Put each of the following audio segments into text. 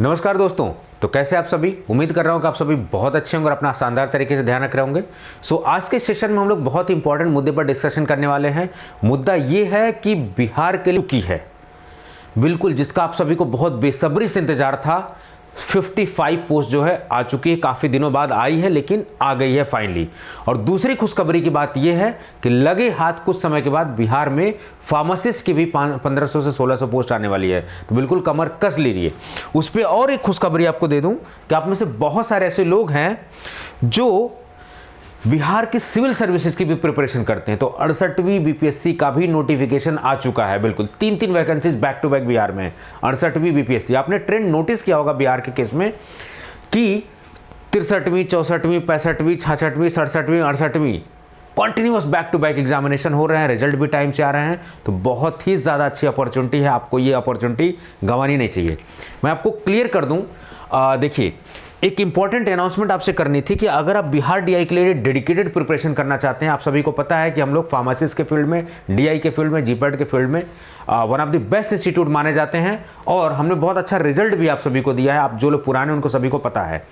नमस्कार दोस्तों, तो कैसे आप सभी। उम्मीद कर रहा हूँ कि आप सभी बहुत अच्छे होंगे और अपना शानदार तरीके से ध्यान रख रहे होंगे। आज के सेशन में हम लोग बहुत इंपॉर्टेंट मुद्दे पर डिस्कशन करने वाले हैं। मुद्दा ये है कि बिहार के लिए की है बिल्कुल, जिसका आप सभी को बहुत बेसब्री से इंतजार था। 55 पोस्ट जो है आ चुकी है, काफ़ी दिनों बाद आई है लेकिन आ गई है फाइनली। और दूसरी खुशखबरी की बात यह है कि लगे हाथ कुछ समय के बाद बिहार में फार्मासिस्ट की भी 1500 से 1600 पोस्ट आने वाली है, तो बिल्कुल कमर कस लीजिए। उस पर और एक खुशखबरी आपको दे दूं कि आप में से बहुत सारे ऐसे लोग हैं जो बिहार की सिविल सर्विसेज की भी प्रिपरेशन करते हैं। तो 68वीं बीपीएससी का भी नोटिफिकेशन आ चुका है। बिल्कुल 3 vacancies back to back Bihar में। 68वीं बीपीएससी, आपने ट्रेंड नोटिस किया होगा बिहार के केस में कि 63वीं, 64वीं, 65वीं, 66वीं, 67वीं, 68वीं continuous back to back examination हो रहे हैं। रिजल्ट भी टाइम से आ रहे हैं, तो बहुत ही ज़्यादा अच्छी अपॉर्चुनिटी है। आपको ये अपॉर्चुनिटी गंवानी नहीं चाहिए। मैं आपको क्लियर कर दूं, देखिए एक इंपॉर्टेंट अनाउंसमेंट आपसे करनी थी कि अगर आप बिहार डीआई के लिए डेडिकेटेड प्रिपरेशन करना चाहते हैं। आप सभी को पता है कि हम लोग फार्मासिस्ट के फील्ड में, डीआई के फील्ड में, जीपैट के फील्ड में one of the best institute माने जाते हैं और हमने बहुत अच्छा रिजल्ट भी आप सभी को दिया है। आप जो लोग पुराने उनको सभी को पता है।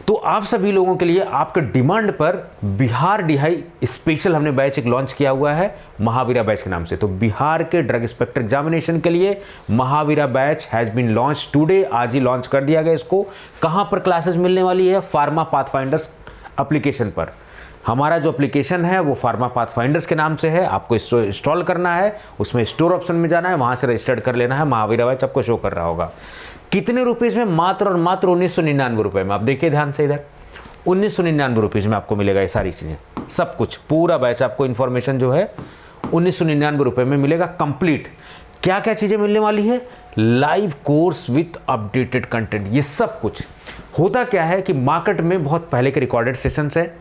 तो आप सभी लोगों के लिए आपके डिमांड पर बिहार डीआई स्पेशल हमने बैच एक लॉन्च किया हुआ है, महावीरा बैच के नाम से। तो बिहार के ड्रग इंस्पेक्टर एग्जामिनेशन के लिए Mahavira batch has been launch today. आज ही लॉन्च कर दिया गया इसको। कहां पर क्लासेस मिलने वाली है? फार्मा पाथफाइंडर्स एप्लीकेशन पर। हमारा जो एप्लीकेशन है वो फार्मा पाथफाइंडर्स के नाम से है। आपको इंस्टॉल करना है, उसमें स्टोर ऑप्शन में जाना है, वहां से रजिस्टर्ड कर लेना है। महावीरा बैच आपको शो कर रहा होगा। कितने रुपीज में? मात्र और मात्र 1999 रुपए में। आप देखिए ध्यान से इधर, 1999 रुपीज में आपको मिलेगा ये सारी चीजें, सब कुछ, पूरा बैच आपको इन्फॉर्मेशन जो है 1999 रुपए में मिलेगा कंप्लीट। क्या क्या चीजें मिलने वाली है? Live course with updated content. ये सब कुछ होता क्या है कि मार्केट में बहुत पहले के रिकॉर्डेड सेशंस है,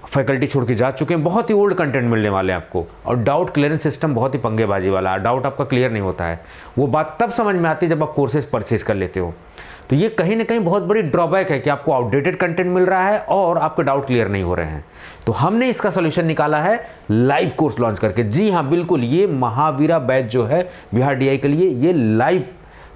फैकल्टी छोड़ के जा चुके हैं, बहुत ही ओल्ड कंटेंट मिलने वाले हैं आपको। और डाउट क्लियरेंस सिस्टम बहुत ही पंगेबाजी वाला है। डाउट आपका क्लियर नहीं होता है, वो बात तब समझ में आती है जब आप कोर्सेज परचेज कर लेते हो। तो ये कहीं ना कहीं बहुत बड़ी ड्रॉबैक है कि आपको आउटडेटेड कंटेंट मिल रहा है और आपके डाउट क्लियर नहीं हो रहे हैं। तो हमने इसका सोल्यूशन निकाला है लाइव कोर्स लॉन्च करके। जी हाँ, बिल्कुल, ये महावीरा बैच जो है बिहार डीआई के लिए ये लाइव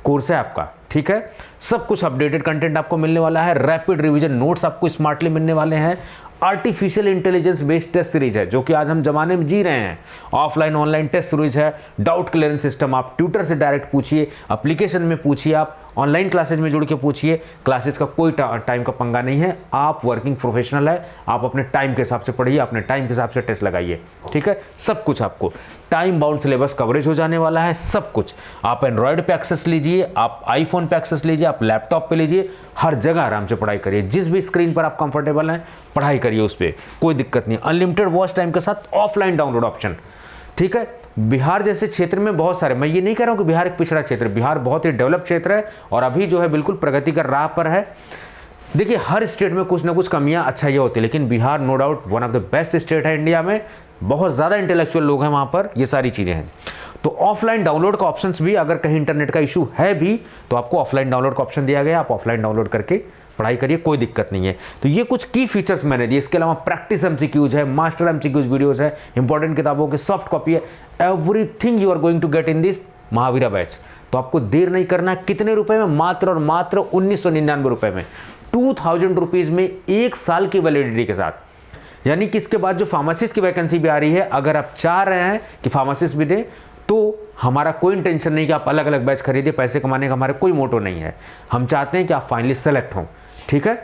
कोर्स है आपका। ठीक है, सब कुछ अपडेटेड कंटेंट आपको मिलने वाला है। रैपिड रिवीजन नोट्स आपको स्मार्टली मिलने वाले हैं। Artificial intelligence based test series है, जो कि आज हम जमाने में जी रहे हैं। ऑफलाइन ऑनलाइन टेस्ट सीरीज है। डाउट क्लियरेंस सिस्टम, आप ट्यूटर से डायरेक्ट पूछिए, एप्लीकेशन में पूछिए, आप ऑनलाइन क्लासेज में जुड़ के पूछिए। क्लासेस का कोई टाइम का पंगा नहीं है। आप वर्किंग प्रोफेशनल है, आप अपने टाइम के हिसाब से पढ़िए, अपने टाइम के हिसाब से टेस्ट लगाइए। ठीक है, सब कुछ आपको टाइम बाउंड सिलेबस कवरेज हो जाने वाला है। सब कुछ आप एंड्रॉयड पे एक्सेस लीजिए, आप आईफोन पे एक्सेस लीजिए, आप लैपटॉप पे लीजिए, हर जगह आराम से पढ़ाई करिए। जिस भी स्क्रीन पर आप कंफर्टेबल हैं पढ़ाई करिए, उस पर कोई दिक्कत नहीं। अनलिमिटेड वॉच टाइम के साथ ऑफलाइन डाउनलोड ऑप्शन। ठीक है, बिहार जैसे क्षेत्र में बहुत सारे, मैं ये नहीं कह रहा हूं कि बिहार एक पिछड़ा क्षेत्र है, बिहार बहुत ही डेवलप क्षेत्र है और अभी जो है बिल्कुल प्रगति कर राह पर है। देखिए, हर स्टेट में कुछ ना कुछ कमियां अच्छाइयां होती है, लेकिन Bihar no doubt one of the best state है इंडिया में। बहुत ज़्यादा इंटेलेक्चुअल लोग हैं वहाँ पर, ये सारी चीज़ें हैं। तो ऑफलाइन डाउनलोड का ऑप्शंस भी, अगर कहीं इंटरनेट का इशू है भी तो आपको ऑफलाइन डाउनलोड का ऑप्शन दिया गया। आप ऑफलाइन डाउनलोड करके पढ़ाई करिए, कोई दिक्कत नहीं है। तो ये कुछ की फीचर्स मैंने दिए। इसके अलावा प्रैक्टिस एमसीक्यूज है, मास्टर एमसीक्यूज वीडियोस है, इंपॉर्टेंट किताबों की सॉफ्ट कॉपी है। Everything you are going to get in this Mahavira batch. तो आपको देर नहीं करना। कितने रुपए में? मात्र और मात्र 1999 रुपए में, 2000 रुपीज में, 1 साल की वैलिडिटी के साथ। यानी कि इसके बाद जो फार्मासिस्ट की वैकेंसी भी आ रही है, अगर आप चाह रहे हैं कि फार्मासिस्ट भी दें तो हमारा कोई इंटेंशन नहीं कि आप अलग अलग बैच खरीदे। पैसे कमाने का हमारा कोई मोटो नहीं है। हम चाहते हैं कि आप फाइनली सेलेक्ट हों। ठीक है,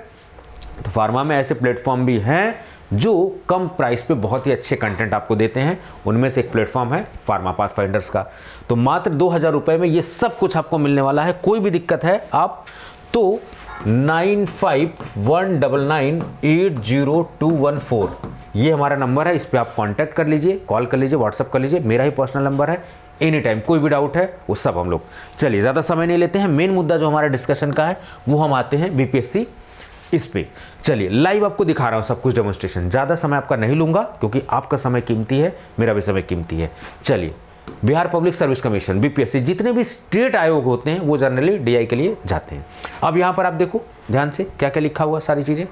तो फार्मा में ऐसे प्लेटफॉर्म भी हैं जो कम प्राइस पे बहुत ही अच्छे कंटेंट आपको देते हैं। उनमें से एक प्लेटफॉर्म है फार्मा पाथफाइंडर्स का। तो मात्र 2000 रुपए में ये सब कुछ आपको मिलने वाला है। कोई भी दिक्कत है आप तो 9519980214 ये हमारा नंबर है। इस पर आप कांटेक्ट कर लीजिए, कॉल कर लीजिए, व्हाट्सअप कर लीजिए। मेरा ही पर्सनल नंबर है। एनी टाइम कोई भी डाउट है वो सब हम लोग, चलिए ज़्यादा समय नहीं लेते हैं। मेन मुद्दा जो हमारा डिस्कशन का है वो हम आते हैं बीपीएससी इस पे। चलिए लाइव आपको दिखा रहा हूँ सब कुछ डेमोन्स्ट्रेशन। ज़्यादा समय आपका नहीं लूँगा क्योंकि आपका समय कीमती है, मेरा भी समय कीमती है। चलिए, Bihar public service commission BPSC, जितने भी स्टेट आयोग होते हैं वो जनरली डीआई के लिए जाते हैं। अब यहाँ पर आप देखो ध्यान से क्या क्या लिखा हुआ, सारी चीज़ें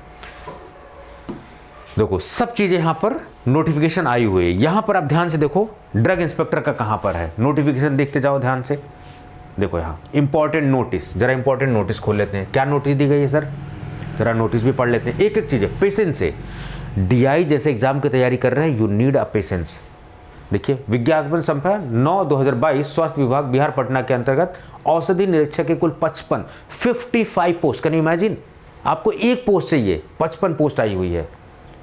देखो, सब चीज़ें यहाँ पर नोटिफिकेशन आई हुई है। यहाँ पर आप ध्यान से देखो ड्रग इंस्पेक्टर का कहाँ पर है नोटिफिकेशन, देखते जाओ ध्यान से। देखो यहाँ इंपॉर्टेंट नोटिस, जरा इंपॉर्टेंट नोटिस खोल लेते हैं। क्या नोटिस दी गई है सर, जरा नोटिस भी पढ़ लेते हैं। एक एक चीज़ है, पेशेंस से। डीआई जैसे एग्जाम की तैयारी कर रहे हैं, यू नीड अ पेशेंस। देखिए, विज्ञापन संख्या 9/2022 स्वास्थ्य विभाग बिहार पटना के अंतर्गत औषधि निरीक्षक के कुल 55 पोस्ट। कैन यू इमेजिन, आपको एक पोस्ट चाहिए, 55 पोस्ट आई हुई है,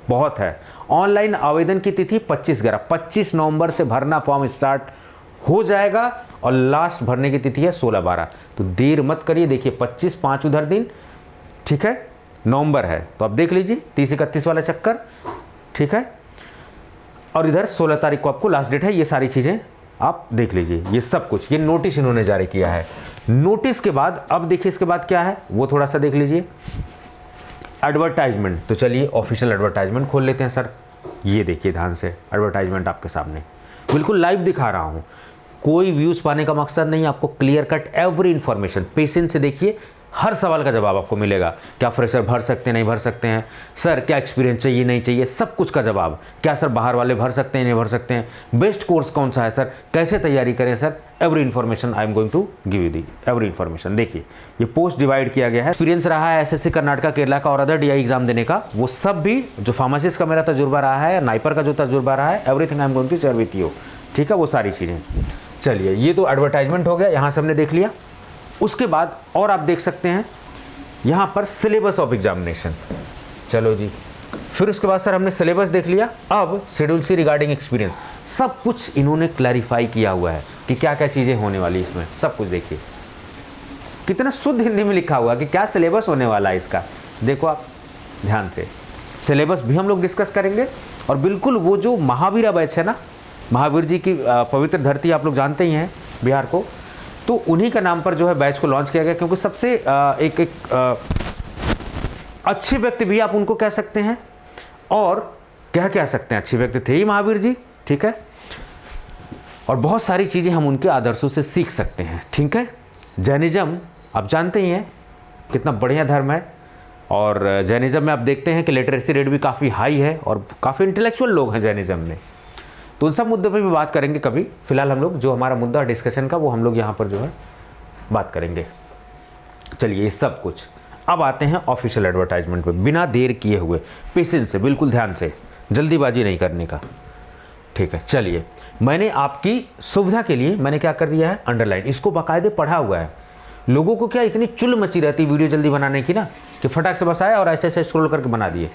बहुत है। ऑनलाइन आवेदन की तिथि 25 नवंबर से भरना फॉर्म स्टार्ट हो जाएगा और लास्ट भरने की तिथि है 16/12। तो देर मत करिए। देखिए 25 5 उधर दिन, ठीक है, नवंबर है तो आप देख लीजिए 30-31 वाला चक्कर, ठीक है, और इधर 16 तारीख को आपको लास्ट डेट है। ये सारी चीज़ें आप देख लीजिए, ये सब कुछ, ये नोटिस इन्होंने जारी किया है। नोटिस के बाद अब देखिए इसके बाद क्या है वो थोड़ा सा देख लीजिए। एडवर्टाइजमेंट, तो चलिए ऑफिशियल एडवर्टाइजमेंट खोल लेते हैं सर। ये देखिए ध्यान से, एडवर्टाइजमेंट आपके सामने बिल्कुल लाइव दिखा रहा हूँ। कोई व्यूज़ पाने का मकसद नहीं, आपको clear cut every information, patience से देखिए, हर सवाल का जवाब आपको मिलेगा। क्या फ्रेशर भर सकते हैं, नहीं भर सकते हैं, सर क्या एक्सपीरियंस चाहिए, नहीं चाहिए, सब कुछ का जवाब। क्या सर बाहर वाले भर सकते हैं, नहीं भर सकते हैं, बेस्ट कोर्स कौन सा है सर, कैसे तैयारी करें sir, every information I am going to give you the every information. देखिए ये पोस्ट डिवाइड किया गया है। एक्सपीरियंस रहा है एसएससी कर्नाटका, केरला का और अदर डीआई एग्जाम देने का, वो सब भी जो फार्मासिस्ट का मेरा तजुर्बा रहा है, नाइपर का जो तजुर्बा रहा है, everything I am going to share with you, ठीक है, वो सारी चीज़ें। चलिए ये तो एडवर्टाइजमेंट हो गया, यहाँ से हमने देख लिया। उसके बाद और आप देख सकते हैं यहाँ पर सिलेबस ऑफ एग्जामिनेशन। चलो जी, फिर उसके बाद सर हमने सिलेबस देख लिया। अब शेड्यूल सी रिगार्डिंग एक्सपीरियंस, सब कुछ इन्होंने क्लैरिफाई किया हुआ है कि क्या क्या चीज़ें होने वाली इसमें, सब कुछ देखिए कितना शुद्ध हिंदी में लिखा हुआ कि क्या सिलेबस होने वाला है इसका। देखो आप ध्यान से, सिलेबस भी हम लोग डिस्कस करेंगे। और बिल्कुल वो जो महावीरा बैच है ना, महावीर जी की पवित्र धरती आप लोग जानते ही हैं बिहार को, तो उन्हीं का नाम पर जो है बैच को लॉन्च किया गया, क्योंकि सबसे एक अच्छे व्यक्ति भी आप उनको कह सकते हैं, और क्या कह सकते हैं, अच्छे व्यक्ति थे ही महावीर जी, ठीक है, और बहुत सारी चीज़ें हम उनके आदर्शों से सीख सकते हैं, ठीक है। जैनिज्म आप जानते ही हैं कितना बढ़िया धर्म है, और जैनिज्म में आप देखते हैं कि लिटरेसी रेट भी काफ़ी हाई है और काफ़ी इंटेलेक्चुअल लोग हैं जैनिज्म में। तो उन सब मुद्दों पे भी बात करेंगे कभी। फिलहाल हम लोग जो हमारा मुद्दा डिस्कशन का वो हम लोग यहाँ पर जो है बात करेंगे। चलिए ये सब कुछ, अब आते हैं ऑफिशियल एडवर्टाइजमेंट पे, बिना देर किए हुए, पेशेंस से, बिल्कुल ध्यान से, जल्दीबाजी नहीं करने का, ठीक है। चलिए मैंने आपकी सुविधा के लिए मैंने क्या कर दिया है, अंडरलाइन, इसको बाकायदे पढ़ा हुआ है। लोगों को क्या इतनी चुल मची रहती वीडियो जल्दी बनाने की ना, कि फटाक से बस आया और ऐसे ऐसे स्क्रॉल करके बना दिए।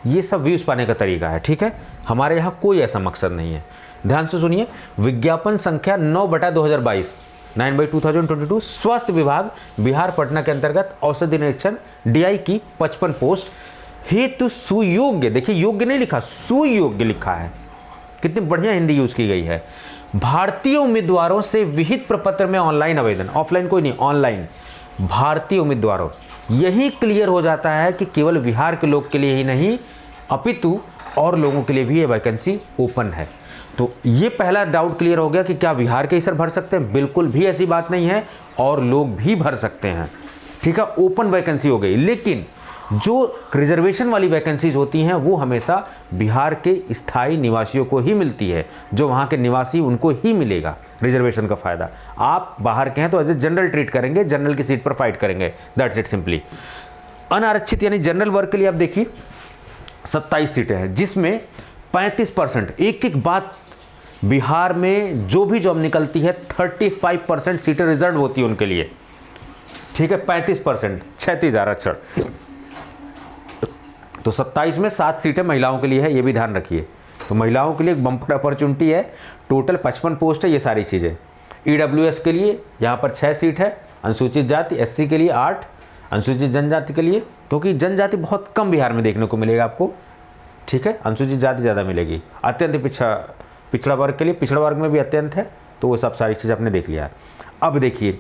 ये सब व्यूज़ पाने का तरीका है, ठीक है। हमारे यहाँ कोई ऐसा मकसद नहीं है। ध्यान से सुनिए, विज्ञापन संख्या 9/2022 9/2022 स्वास्थ्य विभाग बिहार पटना के अंतर्गत औषधि निरीक्षण डीआई की 55 पोस्ट हेतु सुयोग्य, देखिए योग्य नहीं लिखा, सुयोग्य लिखा है, कितनी बढ़िया हिंदी यूज की गई है, भारतीय उम्मीदवारों से विहित प्रपत्र में ऑनलाइन आवेदन, ऑफलाइन कोई नहीं, ऑनलाइन, भारतीय उम्मीदवारों। यही क्लियर हो जाता है कि केवल बिहार के लोग के लिए ही नहीं अपितु और लोगों के लिए भी ये वैकेंसी ओपन है। तो ये पहला डाउट क्लियर हो गया कि क्या बिहार के ही सर भर सकते हैं, बिल्कुल भी ऐसी बात नहीं है, और लोग भी भर सकते हैं, ठीक है। ओपन वैकेंसी हो गई, लेकिन जो रिजर्वेशन वाली वैकेंसीज होती हैं वो हमेशा बिहार के स्थायी निवासियों को ही मिलती है, जो वहाँ के निवासी उनको ही मिलेगा रिजर्वेशन का फ़ायदा। आप बाहर के हैं तो एज ए जनरल ट्रीट करेंगे, जनरल की सीट पर फाइट करेंगे, दैट्स इट सिंपली। अनारक्षित यानी जनरल वर्ग के लिए आप देखिए 27 सीटें हैं, जिसमें 35%, एक बात, बिहार में जो भी जॉब निकलती है 35% सीटें रिजर्व होती है उनके लिए, ठीक है। 35%, 36,000 आरक्षण, तो 27 में 7 सीटें महिलाओं के लिए है, ये भी ध्यान रखिए। तो महिलाओं के लिए एक बम्पर अपॉर्चुनिटी है, टोटल 55 पोस्ट है, ये सारी चीज़ें। ईडब्ल्यूएस के लिए यहाँ पर 6 सीट है, अनुसूचित जाति एससी के लिए 8, अनुसूचित जनजाति के लिए, क्योंकि जनजाति बहुत कम बिहार में देखने को मिलेगा आपको, ठीक है, अनुसूचित जाति ज़्यादा मिलेगी। अत्यंत पिछड़ा वर्ग के लिए, पिछड़ा वर्ग में भी अत्यंत है, तो वो सब सारी चीज़ आपने देख लिया। अब देखिए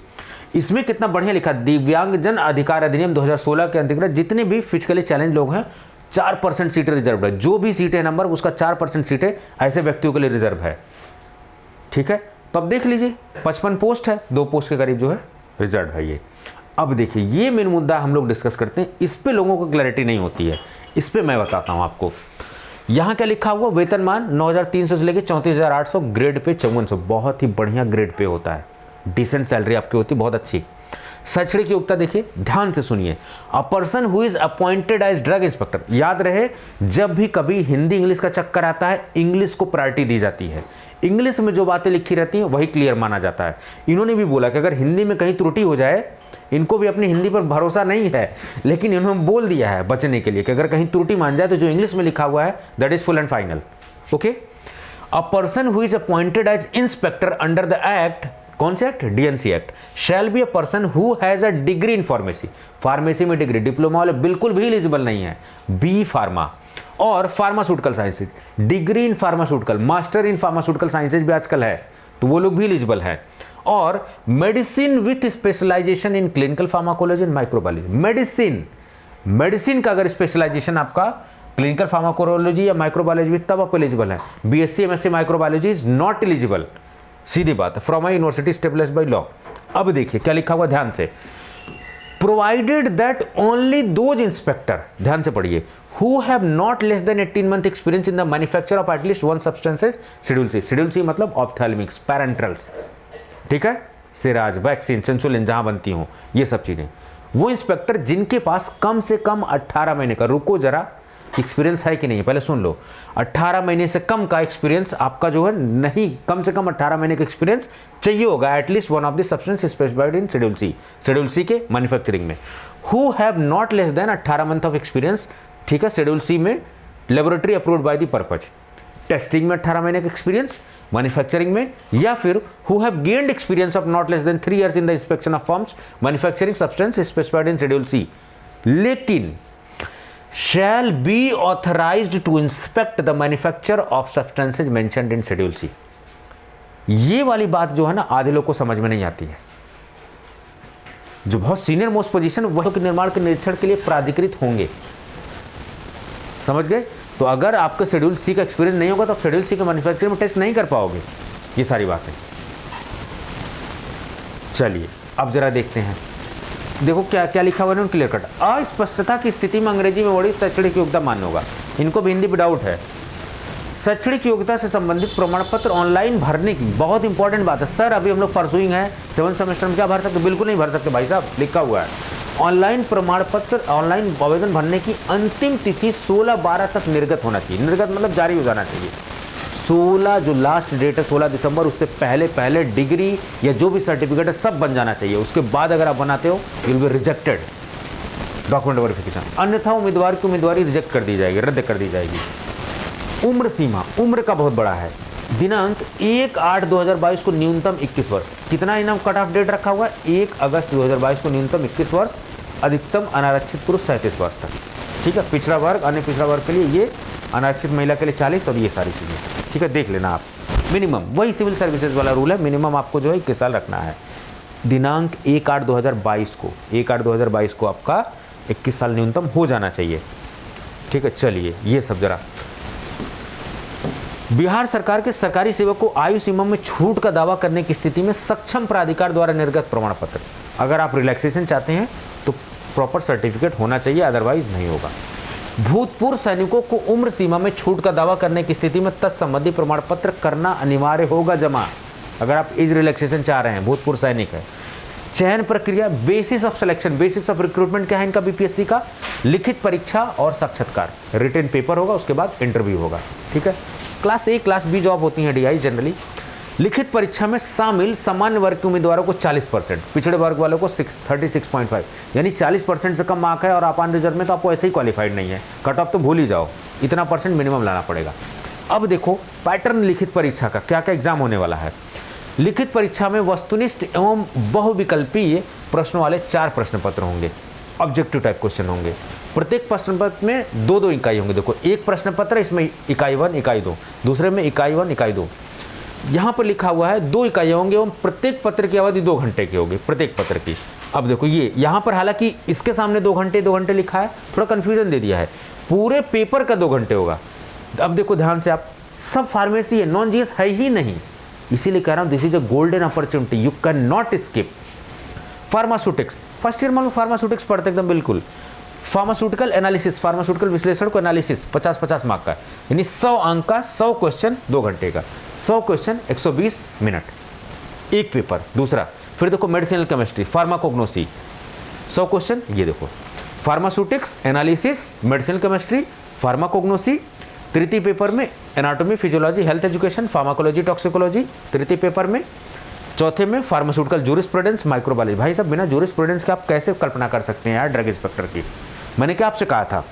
इसमें कितना बढ़िया लिखा, दिव्यांगजन अधिकार अधिनियम 2016 के अंतर्गत जितने भी फिजिकली चैलेंज लोग हैं 4% सीटें रिजर्व है, जो भी सीटें नंबर उसका 4% सीटें ऐसे व्यक्तियों के लिए रिजर्व है, ठीक है। तो अब देख लीजिए 55 पोस्ट है, 2 पोस्ट के करीब जो है रिजर्व है ये। अब देखिए ये मेन मुद्दा हम लोग डिस्कस करते हैं, इस पे लोगों को क्लैरिटी नहीं होती है, इस पे मैं बताता हूँ आपको। यहाँ क्या लिखा हुआ, वेतनमान 9,300 से लेकर 34,800, ग्रेड पे 5400, बहुत ही बढ़िया ग्रेड पे होता है, डिसेंट सैलरी आपकी होती, बहुत अच्छी। शैक्षणिक योग्यता देखिए, ध्यान से सुनिए। A person who is appointed as drug inspector, याद रहे जब भी कभी हिंदी इंग्लिश का चक्कर आता है, इंग्लिश को प्रायोरिटी दी जाती है। इंग्लिश में जो बातें लिखी रहती हैं वही क्लियर माना जाता है। इन्होंने भी बोला कि अगर हिंदी में कहीं त्रुटि हो जाए, इनको भी अपनी हिंदी पर भरोसा नहीं है, लेकिन इन्होंने बोल दिया है बचने के लिए कि अगर कहीं त्रुटि मान जाए तो जो इंग्लिश में लिखा हुआ है that is full and final. Okay, a person who is appointed as inspector under the act, कौन से act? DNC act, shall be a person who has a degree in pharmacy. Pharmacy में degree, diploma वाले बिल्कुल भी eligible नहीं है। B pharma और pharmaceutical sciences, degree in pharmaceutical, master in pharmaceutical sciences भी आजकल है, तो वो लोग भी एलिजिबल है। और medicine with specialization in clinical pharmacology and microbiology. Medicine का अगर स्पेशलाइजेशन आपका क्लिनिकल फार्माकोलॉजी या माइक्रोबायोलॉजी में, तब आप एलिजिबल है। BSc MSc microbiology is not eligible, सीधी बात है, from a university stabilised by law. अब देखिए क्या लिखा हुआ, ध्यान से। Provided that only those inspector, ध्यान से पढ़िए, who have not less than 18 month experience in the manufacture of at least one substances, schedule C. Schedule C मतलब ऑप्थेल्मिक्स, पैरेंटल्स, ठीक है, सिराज, वैक्सीन, इंसुलिन जहां बनती हो, ये सब चीजें। वो इंस्पेक्टर जिनके पास कम से कम 18 महीने का, रुको जरा, एक्सपीरियंस है कि नहीं, पहले सुन लो। 18 महीने से कम का एक्सपीरियंस आपका जो है नहीं, कम से कम 18 महीने का एक्सपीरियंस चाहिए होगा, at least one of the substance specified in schedule C, schedule C के मैन्युफैक्चरिंग में। Who have not less than 18 month of experience, ठीक है, शेड्यूल सी में, laboratory approved by the purpose, testing में 18 महीने का एक्सपीरियंस, मैन्युफैक्चरिंग में, या फिर who have gained experience of not less than 3 years in the inspection of forms manufacturing substance specified in schedule C, लेकिन shall be authorized to inspect the manufacture of substances mentioned in schedule C। ये वाली बात जो है ना, आधे लोग को समझ में नहीं आती है। जो बहुत सीनियर मोस्ट पोजीशन, वह के निर्माण के निरीक्षण के लिए प्राधिकृत होंगे, समझ गए? तो अगर आपका शेड्यूल सी का एक्सपीरियंस नहीं होगा तो आप शेड्यूल सी के मैन्युफैक्चरिंग में टेस्ट नहीं कर पाओगे। ये सारी बातें, चलिए अब जरा देखते हैं, देखो क्या क्या लिखा हुआ है, क्लियर कट। अस्पष्टता की स्थिति में अंग्रेजी में वर्णित शैक्षणिक योग्यता मान्य होगा। इनको भी हिंदी पे डाउट है। शैक्षणिक योग्यता से संबंधित प्रमाण पत्र ऑनलाइन भरने की, बहुत इंपॉर्टेंट बात है। सर अभी हम लोग परसुइंग है 7th सेमेस्टर में, क्या भर सकते? बिल्कुल नहीं भर सकते भाई साहब, लिखा हुआ है ऑनलाइन प्रमाण पत्र, ऑनलाइन आवेदन भरने की अंतिम तिथि 16/12 तक निर्गत होना चाहिए। निर्गत मतलब जारी हो जाना चाहिए। 16 जो लास्ट डेट है 16 दिसंबर, उससे पहले पहले डिग्री या जो भी सर्टिफिकेट है सब बन जाना चाहिए। उसके बाद अगर आप बनाते हो you will be rejected, document verification, अन्यथा उम्मीदवार की उम्मीदवारी रिजेक्ट कर दी जाएगी, रद्द कर दी जाएगी। उम्र सीमा, उम्र का बहुत बड़ा है। दिनांक 1/8/2022 को न्यूनतम 21 वर्ष। कितना इनाम कट ऑफ डेट रखा हुआ है? 1 अगस्त 2022 को न्यूनतम 21 वर्ष, अधिकतम अनारक्षित पुरुष 37 वर्ष तक, ठीक है। पिछड़ा वर्ग, अन्य पिछड़ा वर्ग के लिए ये, अनारक्षित महिला के लिए 40 और ये सारी चीज़ें, ठीक है, देख लेना आप। मिनिमम वही सिविल सर्विसेज वाला रूल है, मिनिमम आपको जो है 21 साल रखना है। दिनांक 1/8/2022 को, 1/8/2022 को आपका 21 साल न्यूनतम हो जाना चाहिए, ठीक है। चलिए ये सब जरा, बिहार सरकार के सरकारी सेवक को आयु सीमा में छूट का दावा करने की स्थिति में सक्षम प्राधिकार द्वारा निर्गत प्रमाण पत्र, अगर आप रिलैक्सेशन चाहते हैं तो प्रॉपर सर्टिफिकेट होना चाहिए, अदरवाइज नहीं होगा। भूतपूर्व सैनिकों को उम्र सीमा में छूट का दावा करने की स्थिति में तत्संबंधी प्रमाण पत्र करना अनिवार्य होगा जमा, अगर आप एज रिलैक्सेशन चाह रहे हैं, भूतपूर्व सैनिक है। चयन प्रक्रिया, basis of selection, basis of recruitment क्या है इनका बीपीएससी का? लिखित परीक्षा और साक्षात्कार, रिटन पेपर होगा, उसके बाद इंटरव्यू होगा, ठीक है। Class A class B job होती है डीआई जनरली। लिखित परीक्षा में शामिल सामान्य वर्ग के उम्मीदवारों को 40%, पिछड़े वर्ग वालों को 36.5, यानी 40% से कम मार्क है और आप ऑन रिजर्व में तो आपको ऐसे ही क्वालिफाइड नहीं है, कट ऑफ तो भूल ही जाओ, इतना परसेंट मिनिमम लाना पड़ेगा। अब देखो पैटर्न लिखित परीक्षा का, क्या क्या एग्जाम होने वाला है। लिखित परीक्षा में वस्तुनिष्ठ एवं बहुविकल्पीय प्रश्नों वाले 4 प्रश्न पत्र होंगे, ऑब्जेक्टिव टाइप क्वेश्चन होंगे। प्रत्येक प्रश्न पत्र में 2-2 इकाई होंगे। देखो एक प्रश्न पत्र, इसमें इकाई 1 इकाई 2, दूसरे में इकाई 1 इकाई 2। यहाँ पर लिखा हुआ है 2 इकाइयाँ होंगे एवं प्रत्येक पत्र की अवधि 2 घंटे की होगी, प्रत्येक पत्र की। अब देखो ये यहाँ पर हालांकि इसके सामने 2 घंटे लिखा है, थोड़ा कन्फ्यूजन दे दिया है, पूरे पेपर का 2 घंटे होगा। अब देखो ध्यान से, आप सब फार्मेसी है, नॉन जीएस है ही नहीं, इसीलिए कह रहा हूँ this is a golden opportunity, you can not skip. Pharmaceutics, first year में फार्मास्यूटिक्स पढ़ते एकदम बिल्कुल। फार्मास्यूटिकल एनालिसिस, फार्मास्यूटिकल विश्लेषण को एनालिसिस 50-50 मार्क का, यानी 100 अंक का 100 क्वेश्चन 2 घंटे का, 100 क्वेश्चन 120 मिनट, एक पेपर। दूसरा फिर देखो मेडिसिनल केमिस्ट्री, फार्माकोग्नोसी, 100 क्वेश्चन। ये देखो pharmaceutics analysis, medicinal chemistry, pharmacognosy. तृतीय पेपर में anatomy, physiology, health education, pharmacology, toxicology तृतीय पेपर में। चौथे में फार्मास्यूटिकल जूरिस्प्रूडेंस, माइक्रोबायोलॉजी। भाई साहब बिना जूरिस्प्रूडेंस के आप कैसे कल्पना कर सकते हैं यार ड्रग इंस्पेक्टर की। मैंने क्या आपसे कहा था,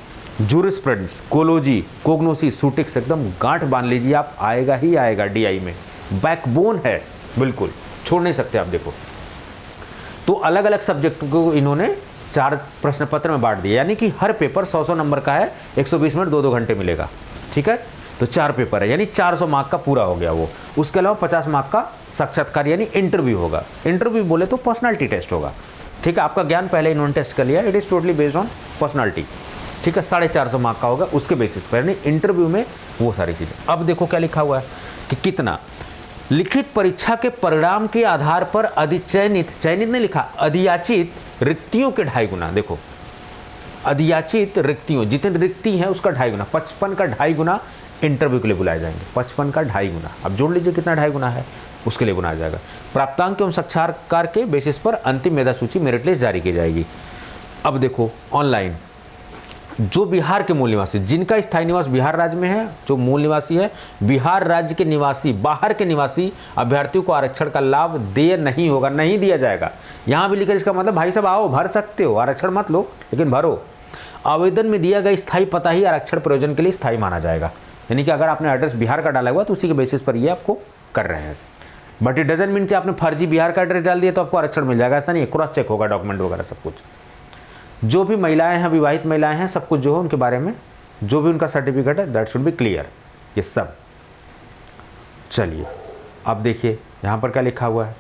जूरिस्प्रूडेंस, कोलॉजी, कोग्नोसी, सूटिक्स, एकदम गांठ बांध लीजिए आप, आएगा ही आएगा डीआई में, बैकबोन है, बिल्कुल छोड़ नहीं सकते आप। देखो तो अलग अलग सब्जेक्ट को इन्होंने 4 प्रश्न पत्र में बांट दिया, यानी कि हर पेपर 100 नंबर का है, 120 मिनट 2-2 घंटे मिलेगा, ठीक है। तो 4 पेपर है, यानी 400 मार्क का पूरा हो गया वो। उसके अलावा 50 मार्क का साक्षात्कार यानी इंटरव्यू होगा। इंटरव्यू बोले तो पर्सनालिटी टेस्ट होगा, ठीक है। आपका ज्ञान पहले इन्होंने टेस्ट कर लिया, it is totally based on personality, ठीक है। 450 मार्क का होगा, उसके बेसिस पर यानी इंटरव्यू में वो सारी चीज़ें। अब देखो क्या लिखा हुआ है कि कितना लिखित परीक्षा के परिणाम के आधार पर अधिचयनित, चयनित नहीं लिखा, अधियाचित रिक्तियों के 2.5 गुना। देखो अधियाचित रिक्तियों, जितनी रिक्ति है उसका 2.5 गुना, 55 का 2.5 गुना इंटरव्यू के लिए बुलाए जाएंगे। 55 का 2.5 गुना, अब जोड़ लीजिए कितना 2.5 गुना है, उसके लिए बुलाया जाएगा। प्राप्तांक एवं साक्षात्कार के बेसिस पर अंतिम मेधा सूची मेरिट लिस्ट जारी की जाएगी। अब देखो ऑनलाइन, जो बिहार के मूल निवासी, जिनका स्थायी निवास बिहार राज्य में है, जो मूल निवासी है बिहार राज्य के निवासी, बाहर के निवासी अभ्यर्थियों को आरक्षण का लाभ देय नहीं होगा, नहीं दिया जाएगा। यहाँ भी लिखा, इसका मतलब भाई साहब आओ भर सकते हो, आरक्षण मत लो लेकिन भरो। आवेदन में दिया गया स्थायी पता ही आरक्षण प्रयोजन के लिए स्थायी माना जाएगा, यानी कि अगर आपने एड्रेस बिहार का डाला हुआ तो उसी के बेसिस पर ये आपको कर रहे हैं। बट इट डजंट मीन कि आपने फर्जी बिहार का एड्रेस डाल दिया तो आपको आरक्षण मिल जाएगा, ऐसा नहीं है। क्रॉस चेक होगा डॉक्यूमेंट वगैरह सब कुछ। जो भी महिलाएं हैं, विवाहित महिलाएं हैं, सब कुछ जो है उनके बारे में जो भी उनका सर्टिफिकेट है दैट शुड बी क्लियर, ये सब। चलिए अब देखिए यहाँ पर क्या लिखा हुआ है,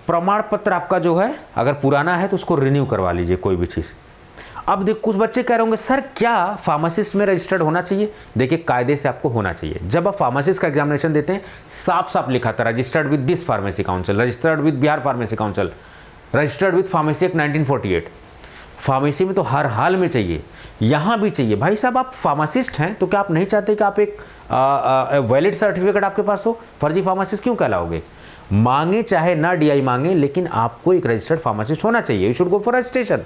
प्रमाण पत्र आपका जो है अगर पुराना है तो उसको रिन्यू करवा लीजिए कोई भी चीज़। अब देख कुछ बच्चे कह रहे होंगे सर क्या फार्मासिस्ट में रजिस्टर्ड होना चाहिए। देखिए कायदे से आपको होना चाहिए। जब आप फार्मासिस्ट का एग्जामिनेशन देते हैं साफ साफ लिखा था registered with this pharmacy council, registered with Bihar pharmacy council, registered with pharmacy act 1948। Pharmacy में तो हर हाल में चाहिए, यहाँ भी चाहिए। भाई साहब आप फार्मासिस्ट हैं तो क्या आप नहीं चाहते कि आप एक वैलिड सर्टिफिकेट आपके पास हो? फर्जी फार्मासिस्ट क्यों कहलाओगे? मांगे चाहे ना डीआई मांगे, लेकिन आपको एक रजिस्टर्ड फार्मासिस्ट होना चाहिए। You should go for registration.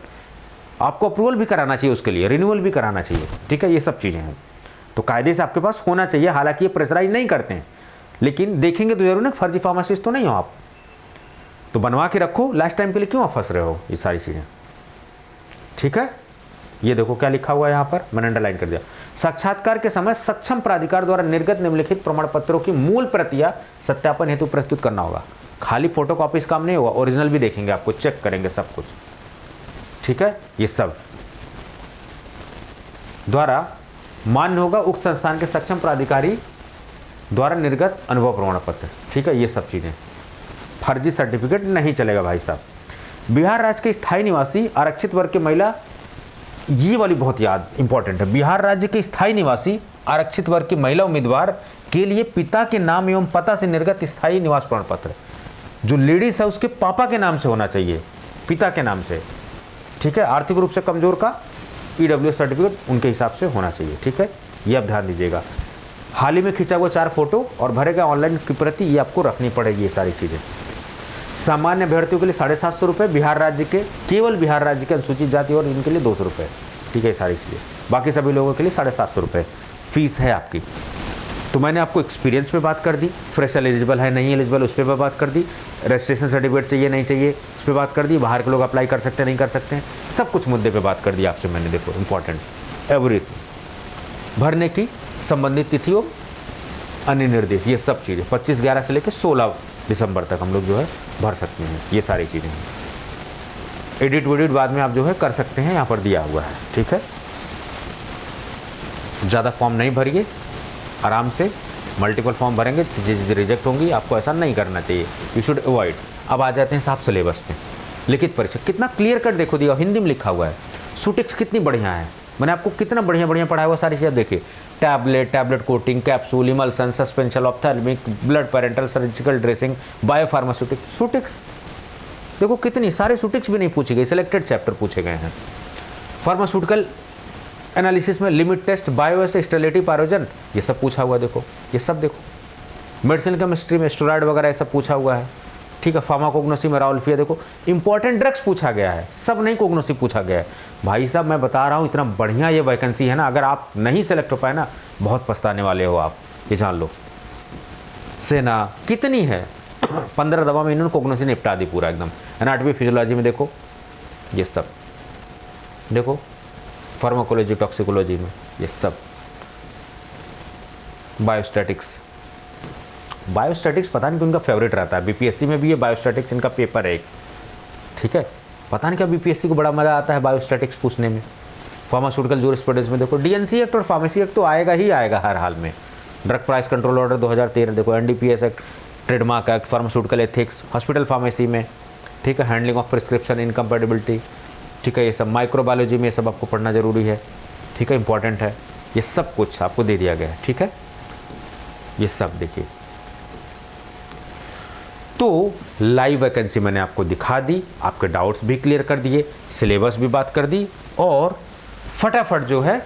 आपको अप्रूवल भी कराना चाहिए, उसके लिए रिन्यूअल भी कराना चाहिए, ठीक है। ये सब चीज़ें हैं तो कायदे से आपके पास होना चाहिए। हालांकि ये प्रेशराइज नहीं करते हैं, लेकिन देखेंगे तो जरूर ना फर्जी फार्मासिस्ट तो नहीं हो आप, तो बनवा के रखो। लास्ट टाइम के लिए क्यों आप फंस रहे हो? ये सारी चीज़ें, ठीक है। ये देखो क्या लिखा हुआ है यहाँ पर, मैंने अंडरलाइन कर दिया। साक्षात्कार के समय सक्षम प्राधिकार द्वारा निर्गत निम्नलिखित प्रमाण पत्रों की मूल प्रतियां सत्यापन हेतु प्रस्तुत करना होगा। खाली फोटो कॉपीज काम नहीं होगा, ओरिजिनल भी देखेंगे, आपको चेक करेंगे सब कुछ, ठीक है। ये सब द्वारा मान्य होगा उक्त संस्थान के सक्षम प्राधिकारी द्वारा निर्गत अनुभव प्रमाण पत्र, ठीक है। ये सब चीजें, फर्जी सर्टिफिकेट नहीं चलेगा भाई साहब। बिहार राज्य के स्थायी निवासी आरक्षित वर्ग के महिला, ये वाली बहुत याद इंपॉर्टेंट है। बिहार राज्य के स्थायी निवासी आरक्षित वर्ग की महिला उम्मीदवार के लिए पिता के नाम एवं पता से निर्गत स्थायी निवास प्रमाण पत्र, जो लेडीज है उसके पापा के नाम से होना चाहिए, पिता के नाम से, ठीक है। आर्थिक रूप से कमजोर का ईडब्ल्यू सर्टिफिकेट उनके हिसाब से होना चाहिए, ठीक है। ये आप ध्यान दीजिएगा। हाल ही में खींचा हुआ 4 फोटो और भरे गए ऑनलाइन की प्रति, ये आपको रखनी पड़ेगी। ये सारी चीज़ें सामान्य अभ्यर्थियों के लिए 750 रुपये, बिहार राज्य के, केवल बिहार राज्य के अनुसूचित जाति और इनके लिए 200 रुपये, ठीक है। सारी चीज़ें, बाकी सभी लोगों के लिए 750 रुपये फीस है आपकी। तो मैंने आपको एक्सपीरियंस पे बात कर दी, फ्रेशर एलिजिबल है नहीं एलिजिबल उस पर बात कर दी, रजिस्ट्रेशन सर्टिफिकेट चाहिए नहीं चाहिए उस पर बात कर दी, बाहर के लोग अप्लाई कर सकते हैं नहीं कर सकते हैं, सब कुछ मुद्दे पे बात कर दी आपसे मैंने। देखो इंपॉर्टेंट एवरीथिंग, भरने की संबंधित तिथि और अन्य निर्देश, ये सब चीज़ें 25/11 से लेकर 16 दिसंबर तक हम लोग जो है भर सकते हैं। ये सारी चीज़ें हैं। एडिट वेडिट बाद में आप जो है कर सकते हैं, यहाँ पर दिया हुआ है, ठीक है। ज़्यादा फॉर्म नहीं भरिए, आराम से मल्टीपल फॉर्म भरेंगे, चीज़ें रिजेक्ट होंगी, आपको ऐसा नहीं करना चाहिए, यू शुड अवॉइड। अब आ जाते हैं साहब सिलेबस पे। लिखित परीक्षा कितना क्लियर कट देखो दिया, हिंदी में लिखा हुआ है। सूटिक्स कितनी बढ़िया है, मैंने आपको कितना बढ़िया बढ़िया पढ़ाया हुआ, सारी चीज़ें देखिए। Tablet coating, capsule, emulsion, suspension, ophthalmic, blood parenteral, surgical dressing, biopharmaceutics, ceutics देखो कितनी, सारे सूटिक्स भी नहीं पूछे गए, सिलेक्टेड चैप्टर पूछे गए हैं। फार्मास्यूटिकल एनालिसिस में लिमिट टेस्ट, बायोएस, स्टेरिलिटी, पायरोजन, ये सब पूछा हुआ देखो, ये सब देखो। मेडिसिन केमिस्ट्री में स्टेरॉइड वगैरह ये सब पूछा हुआ है, ठीक है। फार्माकोग्नोसी में राउल्फिया, देखो इंपॉर्टेंट ड्रग्स पूछा गया है, सब नहीं कोग्नोसी पूछा गया है। भाई साहब मैं बता रहा हूँ इतना बढ़िया ये वैकेंसी है ना, अगर आप नहीं सेलेक्ट हो पाए ना बहुत पछताने वाले हो आप, ये जान लो। सेना कितनी है 15 दवा में इन्होंने कोग्नोसी निपटा दी पूरा एकदम। एनाटॉमी फिजियोलॉजी में देखो ये सब, देखो फार्माकोलॉजी टॉक्सिकोलॉजी में ये सब, बायोस्टैटिक्स पता नहीं क्यों इनका फेवरेट रहता है, बीपीएससी में भी ये बायोस्टैटिक्स इनका पेपर है एक, ठीक है। पता नहीं क्या बीपीएससी को बड़ा मज़ा आता है बायोस्टैटिक्स पूछने में। फार्मास्यूटिकल जूरिस्प्रूडेंस में देखो डीएनसी एक्ट और फार्मेसी एक्ट तो आएगा ही आएगा हर हाल में। ड्रग प्राइस कंट्रोल ऑर्डर 2013 देखो, NDPS act, trademark act, pharmaceutical ethics, hospital pharmacy में, ठीक है, हैंडलिंग ऑफ प्रिस्क्रिप्शन इनकम्पेटिबिलिटी, ठीक है, ये सब माइक्रोबायोलॉजी में ये सब आपको पढ़ना जरूरी है, ठीक है, इंपॉर्टेंट है। ये सब कुछ आपको दे दिया गया है, ठीक है, ये सब देखिए। तो लाइव वैकेंसी मैंने आपको दिखा दी, आपके डाउट्स भी क्लियर कर दिए, सिलेबस भी बात कर दी, और फटाफट जो है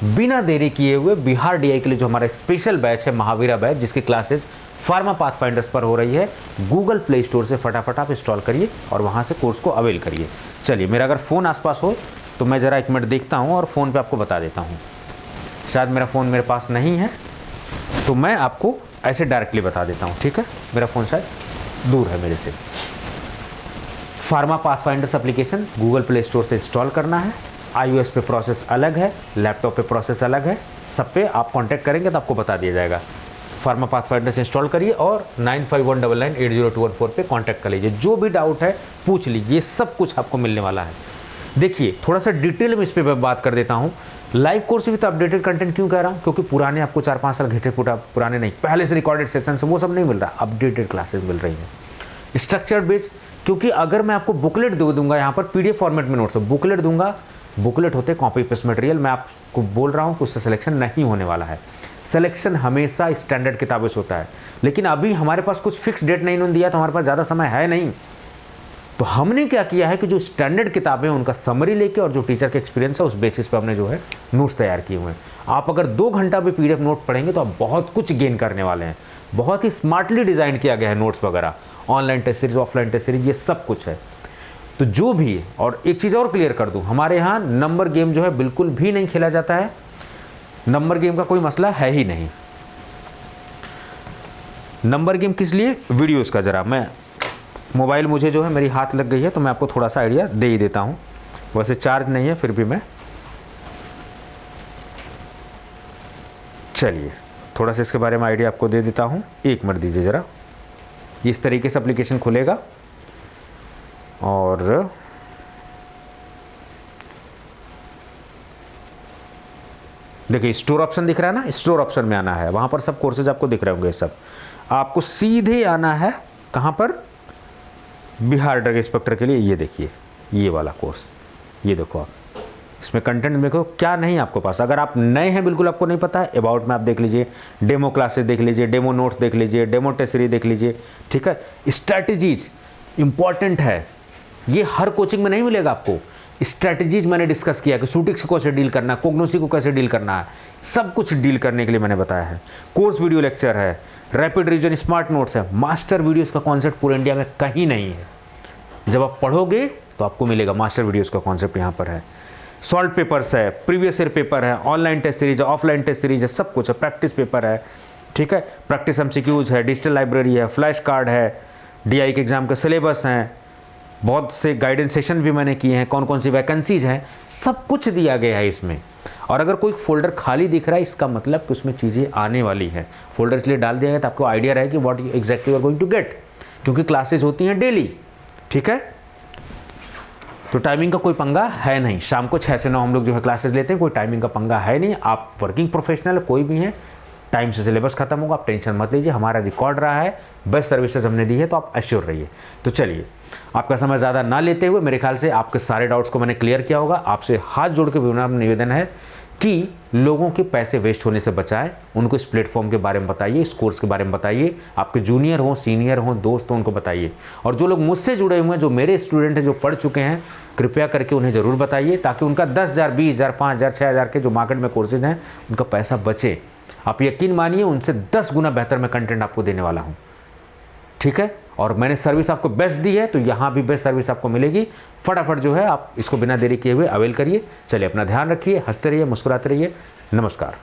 बिना देरी किए हुए बिहार डीआई के लिए जो हमारा स्पेशल बैच है महावीरा बैच, जिसकी क्लासेस फार्मा पाथफाइंडर्स पर हो रही है, गूगल प्ले स्टोर से फटाफट आप इंस्टॉल करिए और वहाँ से कोर्स को अवेल करिए। चलिए, मेरा अगर फ़ोन आसपास हो तो मैं ज़रा 1 मिनट देखता हूँ और फ़ोन पे आपको बता देता हूँ। शायद मेरा फ़ोन मेरे पास नहीं है तो मैं आपको ऐसे डायरेक्टली बता देता हूँ, ठीक है। मेरा फ़ोन शायद दूर है मेरे से। Pharma pathfinders application Google Play store से इंस्टॉल करना है। iOS पे प्रोसेस अलग है, लैपटॉप पे प्रोसेस अलग है, सब पे आप कांटेक्ट करेंगे तो आपको बता दिया जाएगा। फार्मा पाथफाइंडर्स इंस्टॉल करिए और 9519980214 पे कांटेक्ट कर लीजिए। जो भी डाउट है पूछ लीजिए, ये सब कुछ आपको मिलने वाला है। देखिए थोड़ा सा डिटेल में इस पर बात कर देता हूँ। Live course with updated content क्यों कह रहा हूँ, क्योंकि पुराने आपको 4-5 साल घिटे पुराने नहीं, पहले से रिकॉर्डेड सेशन से वो सब नहीं मिल रहा, अपडेटेड क्लासेस मिल रही हैं। स्ट्रक्चर्ड बेस, क्योंकि अगर मैं आपको बुकलेट दे दूंगा, यहाँ पर पीडीएफ फॉर्मेट में नोट्स बुकलेट दूंगा, बुकलेट होते कॉपी पेस्ट मटेरियल, मैं आपको बोल रहा हूँ कि उससे सिलेक्शन नहीं होने वाला है। सिलेक्शन हमेशा स्टैंडर्ड किताबों से होता है, लेकिन अभी हमारे पास कुछ फिक्स डेट नहीं उन्होंने दिया, तो हमारे पास ज़्यादा समय है नहीं। तो हमने क्या किया है कि जो स्टैंडर्ड किताबें हैं उनका समरी लेके और जो टीचर का एक्सपीरियंस है उस बेसिस पे हमने जो है नोट्स तैयार किए हुए हैं। आप अगर 2 घंटा भी पीडीएफ नोट पढ़ेंगे तो आप बहुत कुछ गेन करने वाले हैं। बहुत ही स्मार्टली डिज़ाइन किया गया है नोट्स वगैरह, online test series, offline test series, ये सब कुछ है। तो जो भी, और एक चीज़ और क्लियर कर दूं, हमारे यहाँ नंबर गेम जो है बिल्कुल भी नहीं खेला जाता है। नंबर गेम का कोई मसला है ही नहीं। नंबर गेम किस लिए, वीडियोस का, जरा मैं मोबाइल मुझे जो है मेरी हाथ लग गई है तो मैं आपको थोड़ा सा आइडिया दे ही देता हूँ। वैसे चार्ज नहीं है फिर भी मैं, चलिए थोड़ा सा इसके बारे में आइडिया आपको दे देता हूँ। 1 मिनट दीजिए ज़रा। इस तरीके से एप्लीकेशन खुलेगा और देखिए स्टोर ऑप्शन दिख रहा है ना, स्टोर ऑप्शन में आना है, वहाँ पर सब कोर्सेज आपको दिख रहे होंगे। सब आपको सीधे आना है कहाँ पर, बिहार ड्रग इंस्पेक्टर के लिए। ये देखिए ये वाला कोर्स, ये देखो आप, इसमें कंटेंट देखो क्या नहीं आपको पास। अगर आप नए हैं, बिल्कुल आपको नहीं पता है, अबाउट में आप देख लीजिए, डेमो क्लासेस देख लीजिए, डेमो नोट्स देख लीजिए, डेमो टेस्ट सीरीज देख लीजिए, ठीक है। स्ट्रैटेजीज इंपॉर्टेंट है, ये हर कोचिंग में नहीं मिलेगा आपको। स्ट्रैटेजीज मैंने डिस्कस किया कि शूटिंग्स को कैसे डील करना है, कोग्नोसी को कैसे डील करना है, सब कुछ डील करने के लिए मैंने बताया है। कोर्स वीडियो लेक्चर है, रैपिड रिवीजन, स्मार्ट नोट्स है। मास्टर वीडियोस का कॉन्सेप्ट पूरे इंडिया में कहीं नहीं है। जब आप पढ़ोगे तो आपको मिलेगा मास्टर वीडियोस का कॉन्सेप्ट यहाँ पर है। सॉल्व पेपर्स है, प्रीवियस ईयर पेपर है, ऑनलाइन टेस्ट सीरीज है, ऑफलाइन टेस्ट सीरीज है, सब कुछ है। प्रैक्टिस पेपर है, ठीक है, प्रैक्टिस एमसीक्यूज है, डिजिटल लाइब्रेरी है, फ्लैश कार्ड है, डीआई के एग्जाम के सिलेबस हैं, बहुत से गाइडेंस सेशन भी मैंने किए हैं, कौन कौन सी वैकेंसीज हैं, सब कुछ दिया गया है इसमें। और अगर कोई फोल्डर खाली दिख रहा है, इसका मतलब कि उसमें चीज़ें आने वाली हैं। फोल्डर इसलिए डाल दिया गया तो आपको आइडिया रहे कि what exactly you are going to get, क्योंकि क्लासेज होती हैं डेली, ठीक है। तो टाइमिंग का कोई पंगा है नहीं। शाम को 6 से 9 हम लोग जो है क्लासेस लेते हैं, कोई टाइमिंग का पंगा है नहीं। आप वर्किंग प्रोफेशनल कोई भी हैं, टाइम से सिलेबस खत्म होगा, आप टेंशन मत लीजिए। हमारा रिकॉर्ड रहा है, बेस्ट सर्विसेज हमने दी है, तो आप एश्योर रहिए। तो चलिए, आपका समय ज़्यादा ना लेते हुए, मेरे ख्याल से आपके सारे डाउट्स को मैंने क्लियर किया होगा। आपसे हाथ जोड़ के विनम्र निवेदन है कि लोगों के पैसे वेस्ट होने से बचाएं, उनको इस प्लेटफॉर्म के बारे में बताइए, इस कोर्स के बारे में बताइए। आपके जूनियर हो, सीनियर हो, दोस्त हो, उनको बताइए। और जो लोग मुझसे जुड़े हुए हैं, जो मेरे स्टूडेंट हैं, जो पढ़ चुके हैं, कृपया करके उन्हें ज़रूर बताइए, ताकि उनका 10,000, 20,000, 5,000, 6,000 के जो मार्केट में कोर्सेज हैं, उनका पैसा बचे। आप यकीन मानिए, उनसे 10 गुना बेहतर मैं कंटेंट आपको देने वाला हूँ। ठीक है, और मैंने सर्विस आपको बेस्ट दी है, तो यहाँ भी बेस्ट सर्विस आपको मिलेगी। फटाफट जो है आप इसको बिना देरी किए हुए अवेल करिए। चलिए, अपना ध्यान रखिए, हंसते रहिए, मुस्कुराते रहिए। नमस्कार।